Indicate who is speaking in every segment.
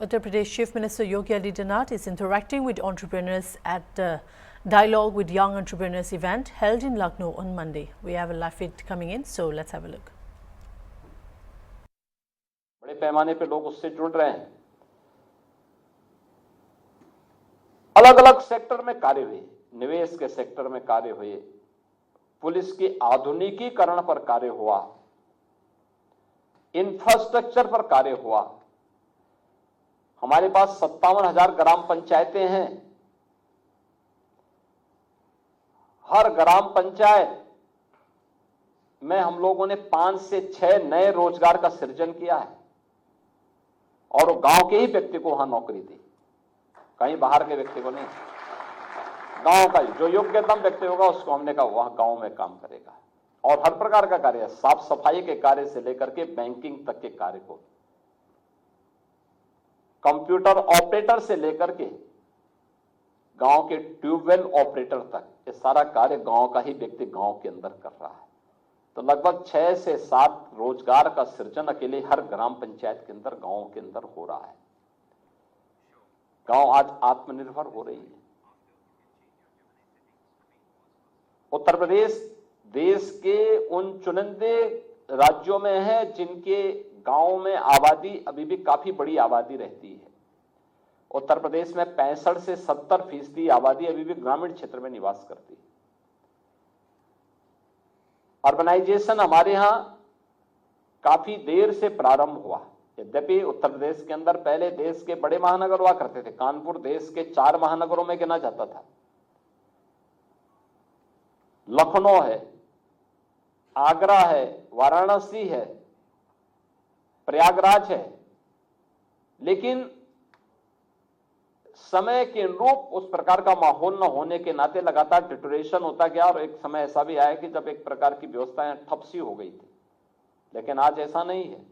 Speaker 1: Uttar Pradesh Chief Minister Yogi Adityanath is interacting with entrepreneurs at the Dialogue with Young Entrepreneurs event held in Lucknow on Monday. We have a live feed coming in, so let's have a look.
Speaker 2: बड़े पैमाने पे लोग उससे जुड़ रहे हैं। अलग अलग सेक्टर में कार्य हुए, निवेश के सेक्टर में कार्य हुए, पुलिस की आधुनिकीकरण पर कार्य हुआ, इंफ्रास्ट्रक्चर पर कार्य हुआ। हमारे पास 57,000 ग्राम पंचायतें हैं। हर ग्राम पंचायत में हम लोगों ने 5 से 6 नए रोजगार का सृजन किया है और गांव के ही व्यक्ति को वहां नौकरी दी, कहीं बाहर के व्यक्ति को नहीं। गांव का जो योग्यतम व्यक्ति होगा उसको हमने कहा वहां गांव में काम करेगा। और हर प्रकार का कार्य, साफ सफाई के कार्य से लेकर के बैंकिंग तक के कार्य को, कंप्यूटर ऑपरेटर से लेकर के गांव के ट्यूबवेल ऑपरेटर तक, ये सारा कार्य गांव का ही व्यक्ति गांव के अंदर कर रहा है। तो लगभग 6 से 7 रोजगार का सृजन अकेले हर ग्राम पंचायत के अंदर, गांव के अंदर हो रहा है। गांव आज आत्मनिर्भर हो रही है। उत्तर प्रदेश देश के उन चुनिंदे राज्यों में है जिनके गांव में आबादी अभी भी काफी बड़ी आबादी रहती है। उत्तर प्रदेश में 65 से 70% आबादी अभी भी ग्रामीण क्षेत्र में निवास करती है। अर्बनाइजेशन हमारे यहां काफी देर से प्रारंभ हुआ। यद्यपि उत्तर प्रदेश के अंदर पहले देश के बड़े महानगर हुआ करते थे। कानपुर देश के 4 महानगरों में गिना जाता था। लखनऊ है, आगरा है, वाराणसी है, प्रयागराज है। लेकिन समय के अनुरूप उस प्रकार का माहौल न होने के नाते लगातार डिटोरेशन होता गया और एक समय ऐसा भी आया कि जब एक प्रकार की व्यवस्थाएं ठप सी हो गई थी। लेकिन आज ऐसा नहीं है।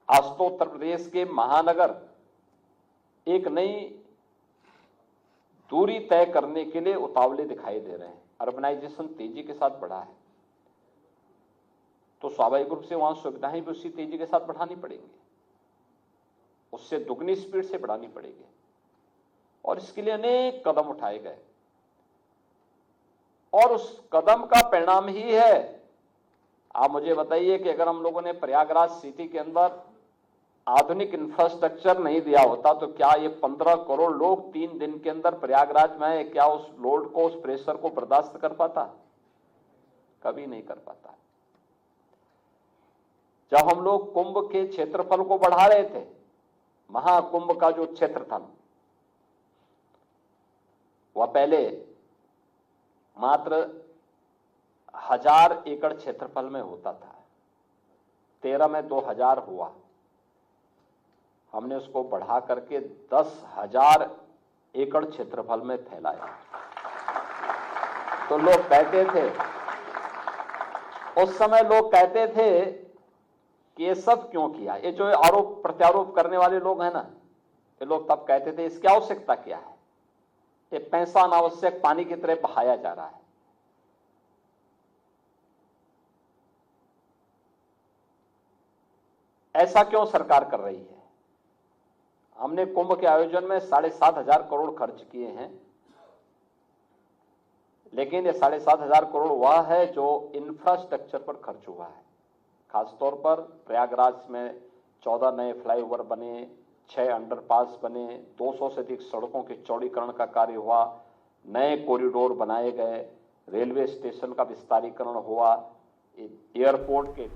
Speaker 2: आज तो उत्तर प्रदेश के महानगर एक नई दूरी तय करने के लिए उतावले दिखाई दे रहे हैं। अर्बनाइजेशन तेजी के साथ बढ़ा है तो स्वाभाविक रूप से वहां सुविधाएं भी उसी तेजी के साथ बढ़ानी पड़ेंगी, उससे दुगनी स्पीड से बढ़ानी पड़ेगी। और इसके लिए अनेक कदम उठाए गए और उस कदम का परिणाम ही है। आप मुझे बताइए कि अगर हम लोगों ने प्रयागराज सिटी के अंदर आधुनिक इंफ्रास्ट्रक्चर नहीं दिया होता तो क्या ये 15 करोड़ लोग 3 दिन के अंदर प्रयागराज में, क्या उस लोड को, उस प्रेशर को बर्दाश्त कर पाता? कभी नहीं कर पाता। जब हम लोग कुंभ के क्षेत्रफल को बढ़ा रहे थे, महाकुंभ का जो क्षेत्रफल वह पहले मात्र 1000 एकड़ क्षेत्रफल में होता था। 13 में 2000 हुआ। हमने उसको बढ़ा करके 10,000 एकड़ क्षेत्रफल में फैलाया। तो लोग कहते थे, उस समय लोग कहते थे कि ये सब क्यों किया। ये जो आरोप प्रत्यारोप करने वाले लोग हैं ना, ये लोग तब कहते थे इसकी आवश्यकता क्या है, ये पैसा अनावश्यक पानी की तरह बहाया जा रहा है। ऐसा क्यों सरकार कर रही है? हमने कुंभ के आयोजन में 7,500 करोड़ खर्च किए हैं, लेकिन ये 7,500 करोड़ वह है जो इंफ्रास्ट्रक्चर पर खर्च हुआ है। खासतौर पर प्रयागराज में 14 नए फ्लाईओवर बने, 6 अंडरपास बने, 200 से अधिक सड़कों के चौड़ीकरण का कार्य हुआ, नए कॉरिडोर बनाए गए, रेलवे स्टेशन का विस्तारीकरण हुआ, एयरपोर्ट के